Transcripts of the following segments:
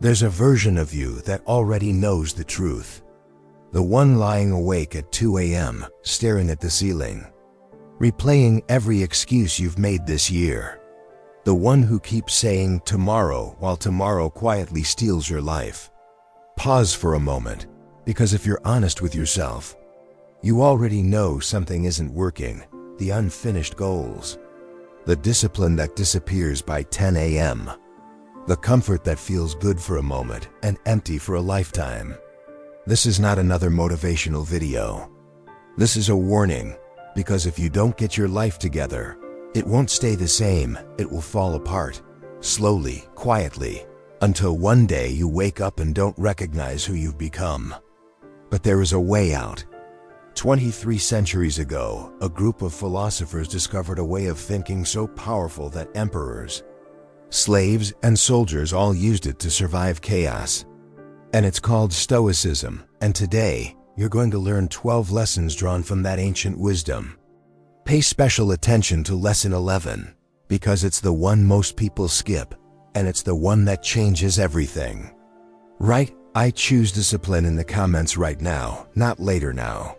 There's a version of you that already knows the truth. The one lying awake at 2 a.m., staring at the ceiling, replaying every excuse you've made this year. The one who keeps saying tomorrow while tomorrow quietly steals your life. Pause for a moment, because if you're honest with yourself, you already know something isn't working. The unfinished goals, the discipline that disappears by 10 a.m., the comfort that feels good for a moment and empty for a lifetime. This is not another motivational video. This is a warning, because if you don't get your life together, it won't stay the same. It will fall apart, slowly, quietly, until one day you wake up and don't recognize who you've become. But there is a way out. 23 centuries ago, a group of philosophers discovered a way of thinking so powerful that emperors, slaves, and soldiers all used it to survive chaos. And it's called Stoicism, and today, you're going to learn 12 lessons drawn from that ancient wisdom. Pay special attention to lesson 11, because it's the one most people skip, and it's the one that changes everything. Right? I choose discipline in the comments right now, not later now.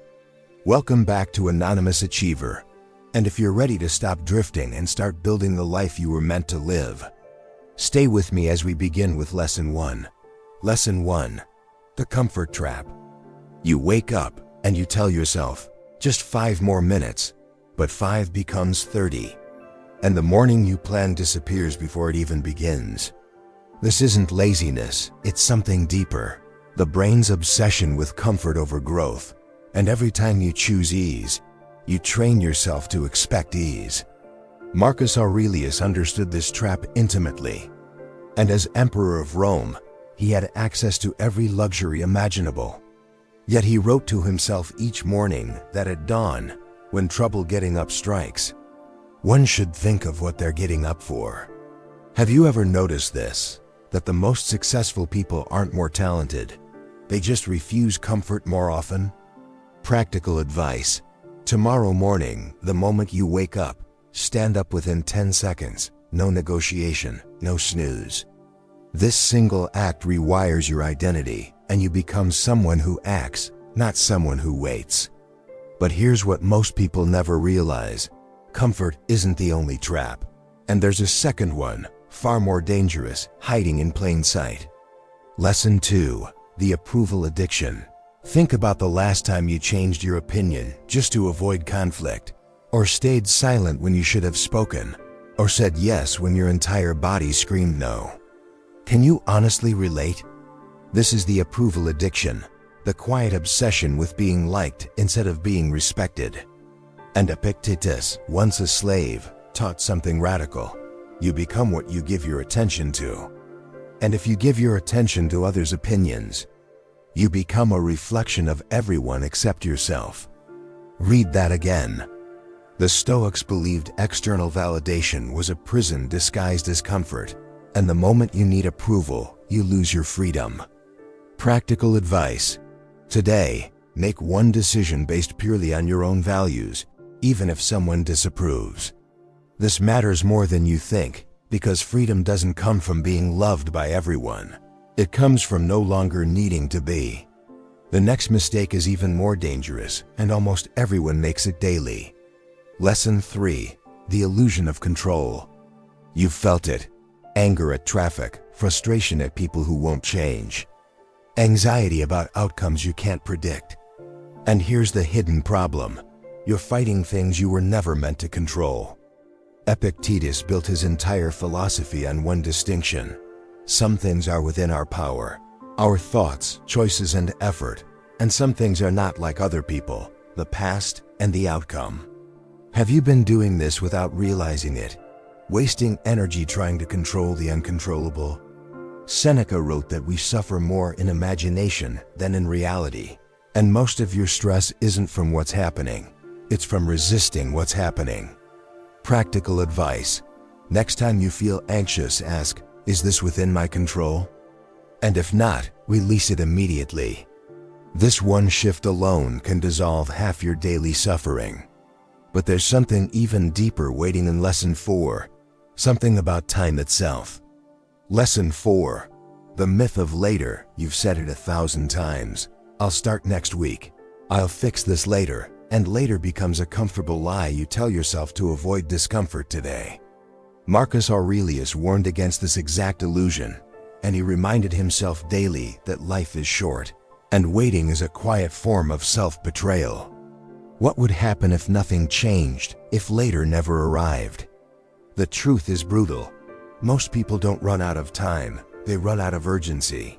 Welcome back to Anonymous Achiever. And if you're ready to stop drifting and start building the life you were meant to live, stay with me as we begin with lesson 1. Lesson 1. The comfort trap. You wake up and you tell yourself, just 5 more minutes, but 5 becomes 30. And the morning you plan disappears before it even begins. This isn't laziness, it's something deeper. The brain's obsession with comfort over growth. And every time you choose ease, you train yourself to expect ease. Marcus Aurelius understood this trap intimately. And as emperor of Rome, he had access to every luxury imaginable. Yet he wrote to himself each morning that at dawn, when trouble getting up strikes, one should think of what they're getting up for. Have you ever noticed this? That the most successful people aren't more talented. They just refuse comfort more often? Practical advice. Tomorrow morning, the moment you wake up, stand up within 10 seconds. No negotiation, no snooze. This single act rewires your identity, and you become someone who acts, not someone who waits. But here's what most people never realize. Comfort isn't the only trap. And there's a second one, far more dangerous, hiding in plain sight. Lesson 2. The approval addiction. Think about the last time you changed your opinion just to avoid conflict, or stayed silent when you should have spoken, or said yes when your entire body screamed no. Can you honestly relate? This is the approval addiction, the quiet obsession with being liked instead of being respected. And Epictetus, once a slave, taught something radical. You become what you give your attention to. And if you give your attention to others' opinions, you become a reflection of everyone except yourself. Read that again. The Stoics believed external validation was a prison disguised as comfort, and the moment you need approval, you lose your freedom. Practical advice. Today, make one decision based purely on your own values, even if someone disapproves. This matters more than you think, because freedom doesn't come from being loved by everyone. It comes from no longer needing to be. The next mistake is even more dangerous, and almost everyone makes it daily. Lesson 3. The illusion of control. You've felt it. Anger at traffic, frustration at people who won't change, anxiety about outcomes you can't predict. And here's the hidden problem. You're fighting things you were never meant to control. Epictetus built his entire philosophy on one distinction. Some things are within our power, our thoughts, choices, and effort, and some things are not, like other people, the past and the outcome. Have you been doing this without realizing it? Wasting energy trying to control the uncontrollable? Seneca wrote that we suffer more in imagination than in reality, and most of your stress isn't from what's happening, it's from resisting what's happening. Practical advice. Next time you feel anxious, ask, is this within my control? And if not, release it immediately. This one shift alone can dissolve half your daily suffering. But there's something even deeper waiting in Lesson 4, something about time itself. Lesson 4. The myth of later, you've said it 1,000 times. I'll start next week. I'll fix this later, and later becomes a comfortable lie you tell yourself to avoid discomfort today. Marcus Aurelius warned against this exact illusion, and he reminded himself daily that life is short, and waiting is a quiet form of self-betrayal. What would happen if nothing changed, if later never arrived? The truth is brutal. Most people don't run out of time, they run out of urgency.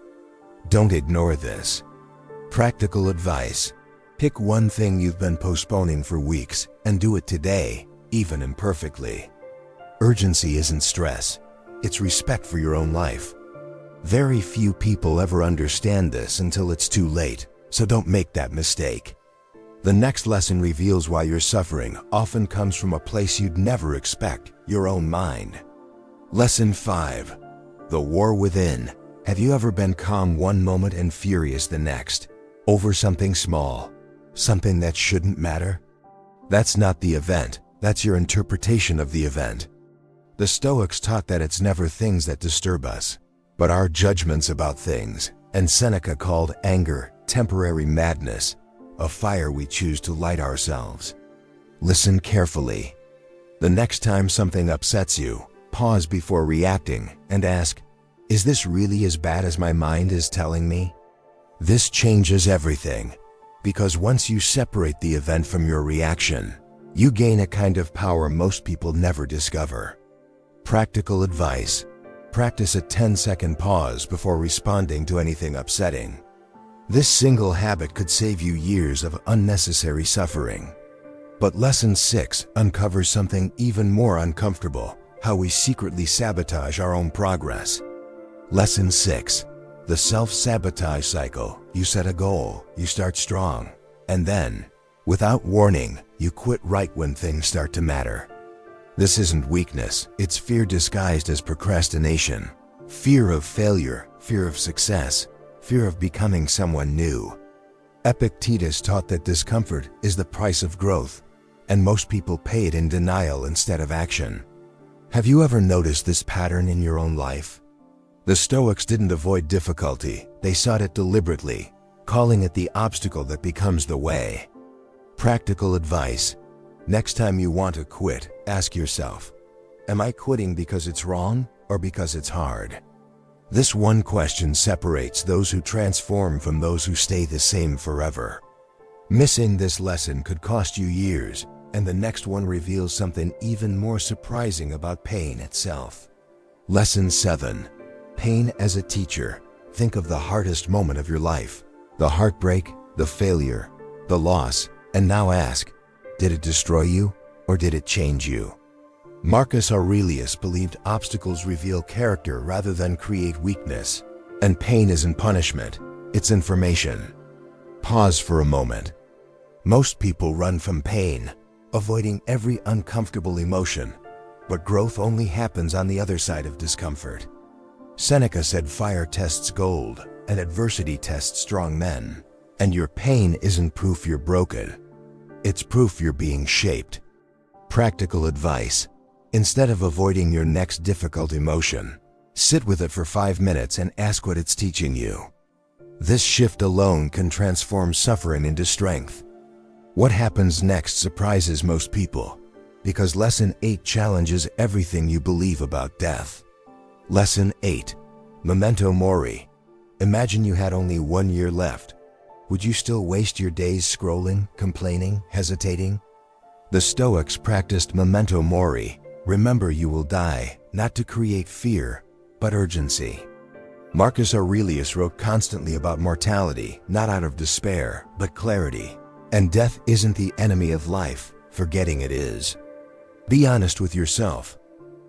Don't ignore this. Practical advice. Pick one thing you've been postponing for weeks and do it today, even imperfectly. Urgency isn't stress, it's respect for your own life. Very few people ever understand this until it's too late, so don't make that mistake. The next lesson reveals why your suffering often comes from a place you'd never expect, your own mind. Lesson 5. The war within. Have you ever been calm one moment and furious the next, over something small, something that shouldn't matter? That's not the event, that's your interpretation of the event. The Stoics taught that it's never things that disturb us, but our judgments about things, and Seneca called anger temporary madness, a fire we choose to light ourselves. Listen carefully. The next time something upsets you, pause before reacting and ask, is this really as bad as my mind is telling me? This changes everything, because once you separate the event from your reaction, you gain a kind of power most people never discover. Practical advice. Practice a 10-second pause before responding to anything upsetting. This single habit could save you years of unnecessary suffering. But Lesson 6 uncovers something even more uncomfortable: how we secretly sabotage our own progress. Lesson 6. The self-sabotage cycle. You set a goal, you start strong, and then, without warning, you quit right when things start to matter. This isn't weakness, it's fear disguised as procrastination. Fear of failure, fear of success, fear of becoming someone new. Epictetus taught that discomfort is the price of growth, and most people pay it in denial instead of action. Have you ever noticed this pattern in your own life? The Stoics didn't avoid difficulty, they sought it deliberately, calling it the obstacle that becomes the way. Practical advice. Next time you want to quit, ask yourself, am I quitting because it's wrong or because it's hard? This one question separates those who transform from those who stay the same forever. Missing this lesson could cost you years, and the next one reveals something even more surprising about pain itself. Lesson 7. Pain as a teacher. Think of the hardest moment of your life, the heartbreak, the failure, the loss, and now ask, did it destroy you or did it change you? Marcus Aurelius believed obstacles reveal character rather than create weakness, and pain isn't punishment, it's information. Pause for a moment. Most people run from pain, avoiding every uncomfortable emotion, but growth only happens on the other side of discomfort. Seneca said fire tests gold, and adversity tests strong men, and your pain isn't proof you're broken. It's proof you're being shaped. Practical advice. Instead of avoiding your next difficult emotion, sit with it for 5 minutes and ask what it's teaching you. This shift alone can transform suffering into strength. What happens next surprises most people, because Lesson 8 challenges everything you believe about death. Lesson 8. Memento mori. Imagine you had only 1 year left. Would you still waste your days scrolling, complaining, hesitating? The Stoics practiced memento mori. Remember you will die, not to create fear, but urgency. Marcus Aurelius wrote constantly about mortality, not out of despair, but clarity. And death isn't the enemy of life, forgetting it is. Be honest with yourself.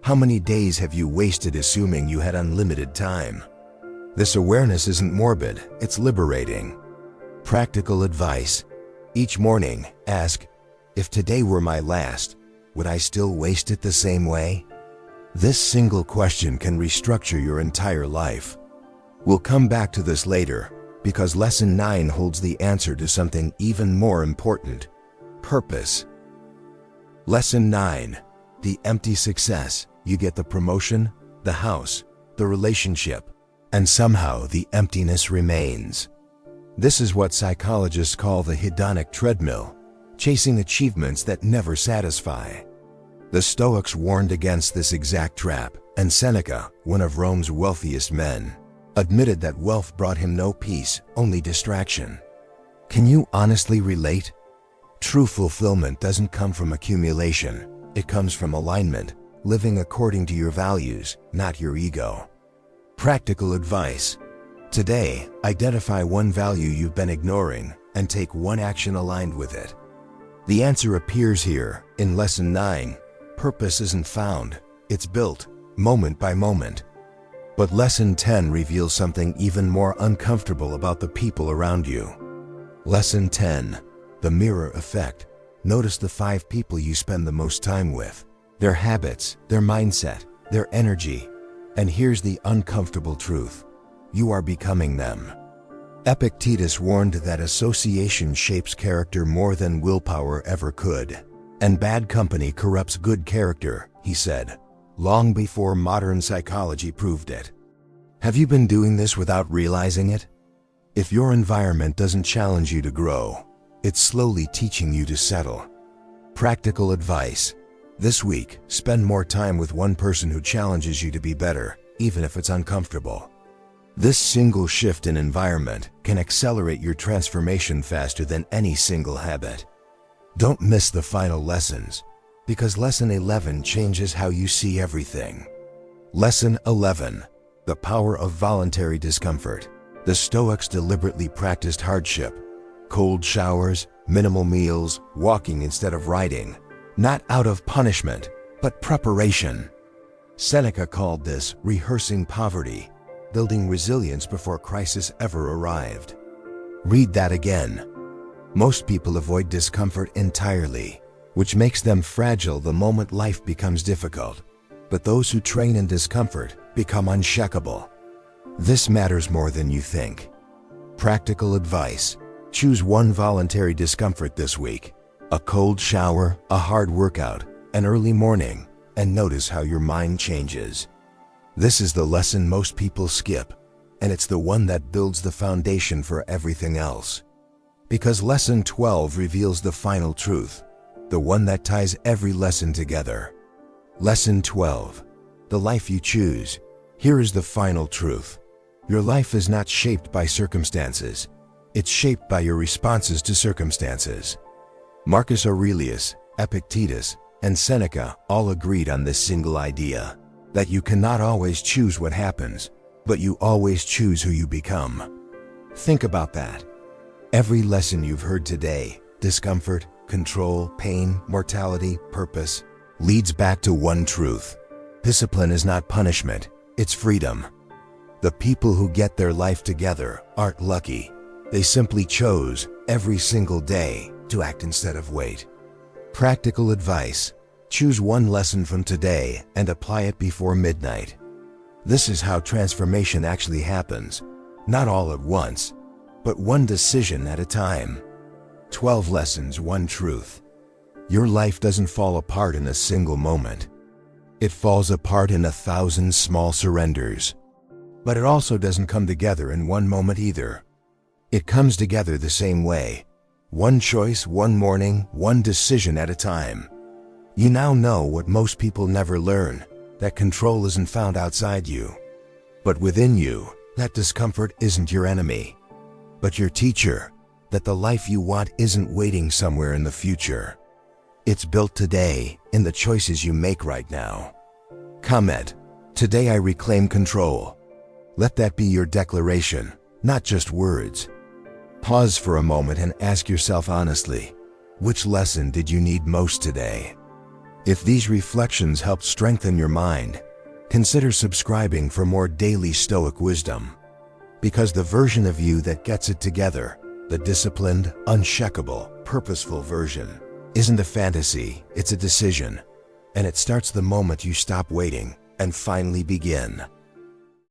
How many days have you wasted assuming you had unlimited time? This awareness isn't morbid, it's liberating. Practical advice. Each morning, ask, if today were my last, would I still waste it the same way? This single question can restructure your entire life. We'll come back to this later, because Lesson 9 holds the answer to something even more important: purpose. Lesson 9. The empty success. You get the promotion, the house, the relationship, and somehow the emptiness remains. This is what psychologists call the hedonic treadmill, chasing achievements that never satisfy. The Stoics warned against this exact trap, and Seneca, one of Rome's wealthiest men, admitted that wealth brought him no peace, only distraction. Can you honestly relate? True fulfillment doesn't come from accumulation, it comes from alignment, living according to your values, not your ego. Practical advice. Today, identify one value you've been ignoring and take one action aligned with it. The answer appears here in Lesson 9. Purpose isn't found, it's built, moment by moment. But Lesson 10 reveals something even more uncomfortable about the people around you. Lesson 10. The mirror effect. Notice the 5 people you spend the most time with, their habits, their mindset, their energy. And here's the uncomfortable truth. You are becoming them. Epictetus warned that association shapes character more than willpower ever could. And bad company corrupts good character, he said, long before modern psychology proved it. Have you been doing this without realizing it? If your environment doesn't challenge you to grow, it's slowly teaching you to settle. Practical advice. This week, spend more time with one person who challenges you to be better, even if it's uncomfortable. This single shift in environment can accelerate your transformation faster than any single habit. Don't miss the final lessons, because Lesson 11 changes how you see everything. Lesson 11. The power of voluntary discomfort. The Stoics deliberately practiced hardship, cold showers, minimal meals, walking instead of riding, not out of punishment, but preparation. Seneca called this rehearsing poverty, building resilience before crisis ever arrived. Read that again. Most people avoid discomfort entirely, which makes them fragile the moment life becomes difficult. But those who train in discomfort become unshakable. This matters more than you think. Practical advice. Choose one voluntary discomfort this week. A cold shower, a hard workout, an early morning, and notice how your mind changes. This is the lesson most people skip, and it's the one that builds the foundation for everything else. Because Lesson 12 reveals the final truth, the one that ties every lesson together. Lesson 12. The life you choose. Here is the final truth. Your life is not shaped by circumstances. It's shaped by your responses to circumstances. Marcus Aurelius, Epictetus, and Seneca all agreed on this single idea, that you cannot always choose what happens, but you always choose who you become. Think about that. Every lesson you've heard today, discomfort, control, pain, mortality, purpose, leads back to one truth. Discipline is not punishment, it's freedom. The people who get their life together aren't lucky. They simply chose, every single day, to act instead of wait. Practical advice. Choose one lesson from today and apply it before midnight. This is how transformation actually happens. Not all at once, but one decision at a time. 12 lessons, one truth. Your life doesn't fall apart in a single moment. It falls apart in 1,000 small surrenders. But it also doesn't come together in one moment either. It comes together the same way. One choice, one morning, one decision at a time. You now know what most people never learn, that control isn't found outside you, but within you. That discomfort isn't your enemy, but your teacher. That the life you want isn't waiting somewhere in the future. It's built today, in the choices you make right now. Comment. Today I reclaim control. Let that be your declaration, not just words. Pause for a moment and ask yourself honestly, which lesson did you need most today? If these reflections helped strengthen your mind, consider subscribing for more daily Stoic wisdom. Because the version of you that gets it together, the disciplined, unshakable, purposeful version, isn't a fantasy, it's a decision. And it starts the moment you stop waiting and finally begin.